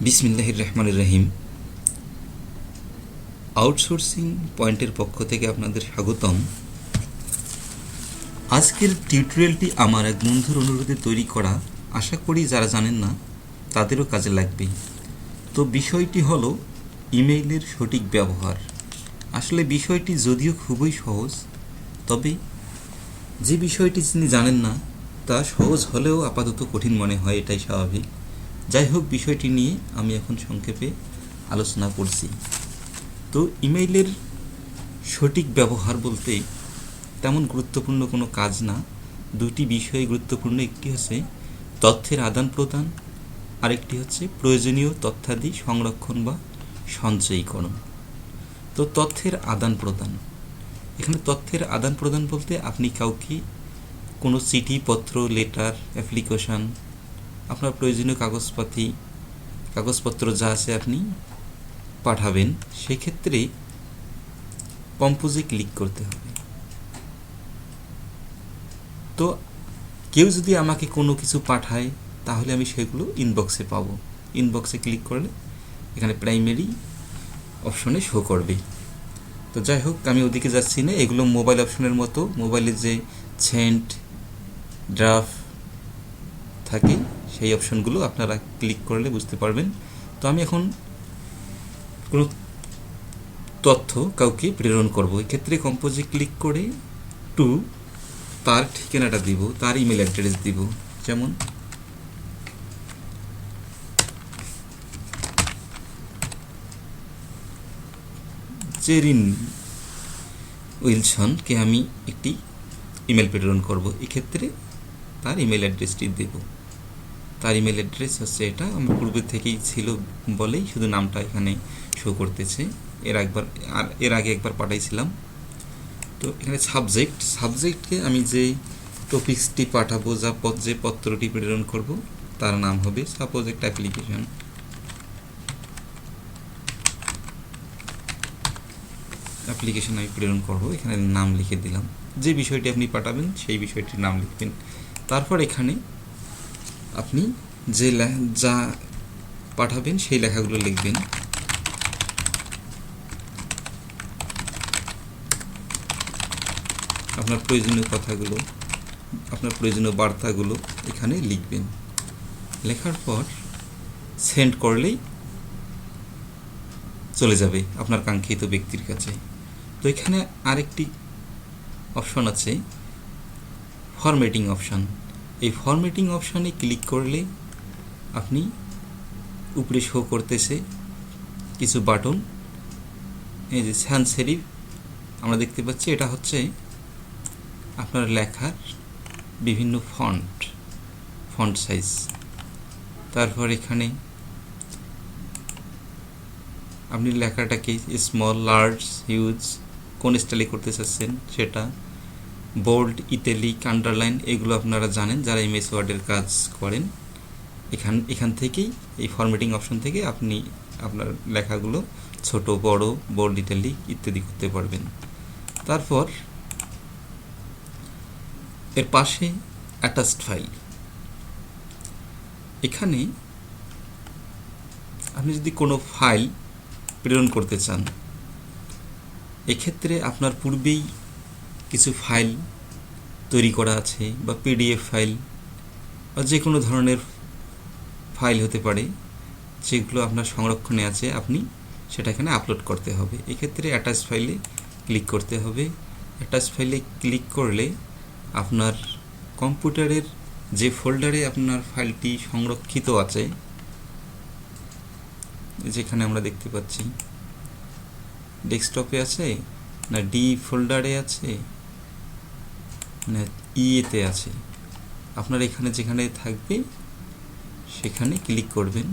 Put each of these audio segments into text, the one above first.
বিসমিল্লাহির রহমানির রহিম। আউটসোর্সিং পয়েন্টের পক্ষ থেকে আপনাদের স্বাগতম। আজকের টিউটোরিয়ালটি আমার এক বন্ধুর অনুরোধে তৈরি করা, আশা করি যারা জানেন না তাদেরও কাজে লাগবে। তো বিষয়টি হলো ইমেইলের সঠিক ব্যবহার। আসলে বিষয়টি যদিও খুবই সহজ, তবে যে বিষয়টি যিনি জানেন না তা সহজ হলেও আপাতত কঠিন মনে হয়, এটাই স্বাভাবিক। যাই হোক, বিষয়টি নিয়ে আমি এখন সংক্ষেপে আলোচনা করছি। তো ইমেইলের সঠিক ব্যবহার বলতে তেমন গুরুত্বপূর্ণ কোনো কাজ না। দুটি বিষয় গুরুত্বপূর্ণ, একটি হচ্ছে তথ্যের আদান প্রদান, আরেকটি হচ্ছে প্রয়োজনীয় তথ্যাদি সংরক্ষণ বা সঞ্চয়ীকরণ। তো তথ্যের আদান প্রদান, এখানে তথ্যের আদান প্রদান বলতে আপনি কাউকে কোনো চিঠি, পত্র, লেটার, অ্যাপ্লিকেশন, আপনার প্রয়োজনীয় কাগজপত্র যা আছে আপনি পাঠাবেন, সেক্ষেত্রে কম্পোজে ক্লিক করতে হবে। তো কেউ যদি আমাকে কোনো কিছু পাঠায় তাহলে আমি সেগুলো ইনবক্সে পাবো। ইনবক্সে ক্লিক করলে এখানে প্রাইমারি অপশনে শো করবে। তো যাই হোক, আমি ওদিকে যাচ্ছি না। এগুলো মোবাইল অপশনের মতো, মোবাইলে যে সেন্ড, ড্রাফট থাকে সেই অপশনগুলো আপনারা ক্লিক করলে বুঝতে পারবেন। তো আমি এখন কোনো তথ্য কাউকে প্রেরণ করব, এক্ষেত্রে কম্পোজে ক্লিক করে তার ঠিকানাটা দিব, তার ইমেল অ্যাড্রেস দিব। যেমন জেরিন উইলসনকে আমি একটি ইমেল প্রেরণ করব, এক্ষেত্রে তার ইমেল অ্যাড্রেসটি দেব। তার ইমেল অ্যাড্রেস হচ্ছে এটা, আমার পূর্বে থেকেই ছিল বলেই শুধু নামটা এখানে শো করতেছে। এর আগে একবার পাঠাইছিলাম। তো এখানে সাবজেক্টকে আমি যে টপিক্সটি পাঠাবো, যে পত্রটি প্রেরণ করব তার নাম হবে সাপোজ একটা অ্যাপ্লিকেশন আমি প্রেরণ করব, এখানে নাম লিখে দিলাম। যে বিষয়টি আপনি পাঠাবেন সেই বিষয়টির নাম লিখবেন। তারপর এখানে আপনি যা পাঠাবেন সেই লেখাগুলো লিখবেন। আপনার প্রয়োজনীয় কথাগুলো, আপনার প্রয়োজনীয় বার্তাগুলো এখানে লিখবেন। লেখার পর সেন্ড করলেই চলে যাবে আপনার কাঙ্ক্ষিত ব্যক্তির কাছে। তো এখানে আরেকটি অপশন আছে, ফরম্যাটিং অপশন। এই ফরম্যাটিং অপশানে ক্লিক করলে আপনি উপরে শো করতেছে কিছু বাটন, এই যে সান সেরিফ আমরা দেখতে পাচ্ছি, এটা হচ্ছে আপনার লেখার বিভিন্ন ফন্ট সাইজ। তারপর এখানে আপনি লেখাটাকে স্মল, লার্জ, হিউজ কোন স্টাইলে করতে চাচ্ছেন সেটা, বোল্ড, ইটালিক, আন্ডারলাইন, এগুলো আপনারা জানেন যারা এমএস ওয়ার্ডের কাজ করেন। এখান থেকেই, এই ফরম্যাটিং অপশন থেকে আপনি আপনার লেখাগুলো ছোট, বড়, বোল্ড, ইটালিক ইত্যাদি করতে পারবেন। তারপর এর পাশে অ্যাটাচড ফাইল। এখানে আপনি যদি কোনো ফাইল প্রেরণ করতে চান, এক্ষেত্রে আপনার পূর্বেই কিছু ফাইল তৈরি করা আছে, বা পিডিএফ ফাইল বা যে কোনো ধরনের ফাইল হতে পারে, যেগুলো আপনার সংরক্ষণে আছে, আপনি সেটা এখানে আপলোড করতে হবে। এক্ষেত্রে অ্যাটাচ ফাইলে ক্লিক করতে হবে। অ্যাটাচ ফাইলে ক্লিক করলে আপনার কম্পিউটারের যে ফোল্ডারে আপনার ফাইলটি সংরক্ষিত আছে, যেখানে আমরা দেখতে পাচ্ছি ডেস্কটপে আছে না ডি ফোল্ডারে আছে না ইয়েতে আছে, আপনার এখানে যেখানে থাকবে সেখানে ক্লিক করবেন।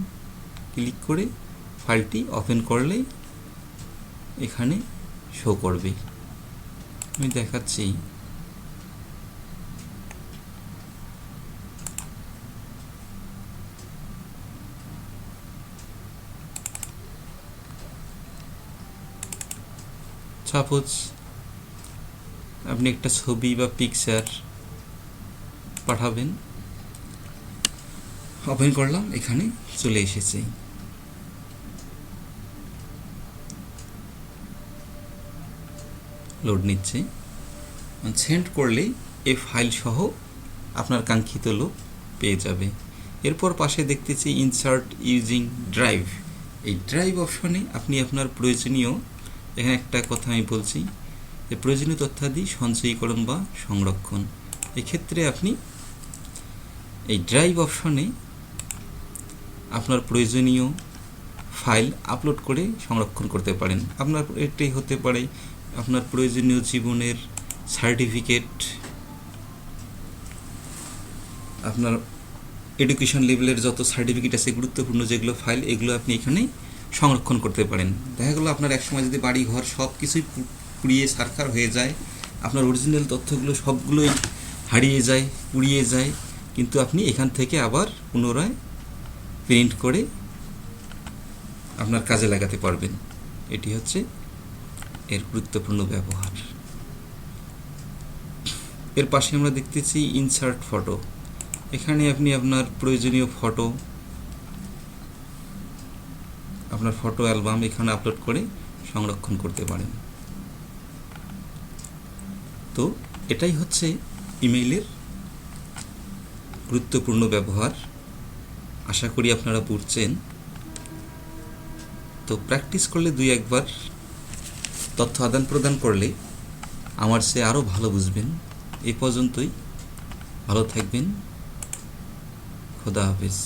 ক্লিক করে ফাইলটি ওপেন করলে এখানে শো করবে। আমি দেখাচ্ছি, সাপোজ আপনি একটা ছবি বা পিকচার পাঠাবেন, ওপেন করলাম, এখানে চলে এসেছে। লোড নিচ্ছে। সেন্ড করলেই এই ফাইল সহ আপনার কাঙ্ক্ষিত লোক পেয়ে যাবে। এরপর পাশে দেখতেছি ইনসার্ট ইউজিং ড্রাইভ। এই ড্রাইভ অপশনে আপনি আপনার প্রয়োজনীয়, এখানে একটা কথা আমি বলছি যে প্রয়োজনীয় তথ্যাদি সঞ্চয়ীকরণ বা সংরক্ষণ। এক্ষেত্রে আপনি এই ড্রাইভ অপশনে আপনার প্রয়োজনীয় ফাইল আপলোড করে সংরক্ষণ করতে পারেন। আপনার এটাই হতে পারে আপনার প্রয়োজনীয় জীবনের সার্টিফিকেট, আপনার এডুকেশন লেভেলের যত সার্টিফিকেট আছে গুরুত্বপূর্ণ যেগুলো ফাইল, এগুলো আপনি এখানে সংরক্ষণ করতে পারেন। দেখা গেলো আপনার একসময় যদি বাড়ি ঘর সব কিছুই পুড়িয়ে ছারখার হয়ে যায়, আপনার অরিজিনাল তথ্যগুলো সবগুলোই হারিয়ে যায়, পুড়িয়ে যায়, কিন্তু আপনি এখান থেকে আবার পুনরায় প্রিন্ট করে আপনার কাজে লাগাতে পারবেন। এটি হচ্ছে এর গুরুত্বপূর্ণ ব্যবহার। এর পাশে আমরা দেখতেছি ইনসার্ট ফটো। এখানে আপনি আপনার প্রয়োজনীয় ফটো, আপনার ফটো অ্যালবাম এখানে আপলোড করে সংরক্ষণ করতে পারেন। তো এটাই হচ্ছে ইমেইলের গুরুত্বপূর্ণ ব্যবহার। আশা করি আপনারা বুঝছেন। তো প্র্যাকটিস করলে 2-1 তথ্য আদান প্রদান করলে আমার চেয়ে আরও ভালো বুঝবেন। এ পর্যন্তই, ভালো থাকবেন। খোদা হাফেজ।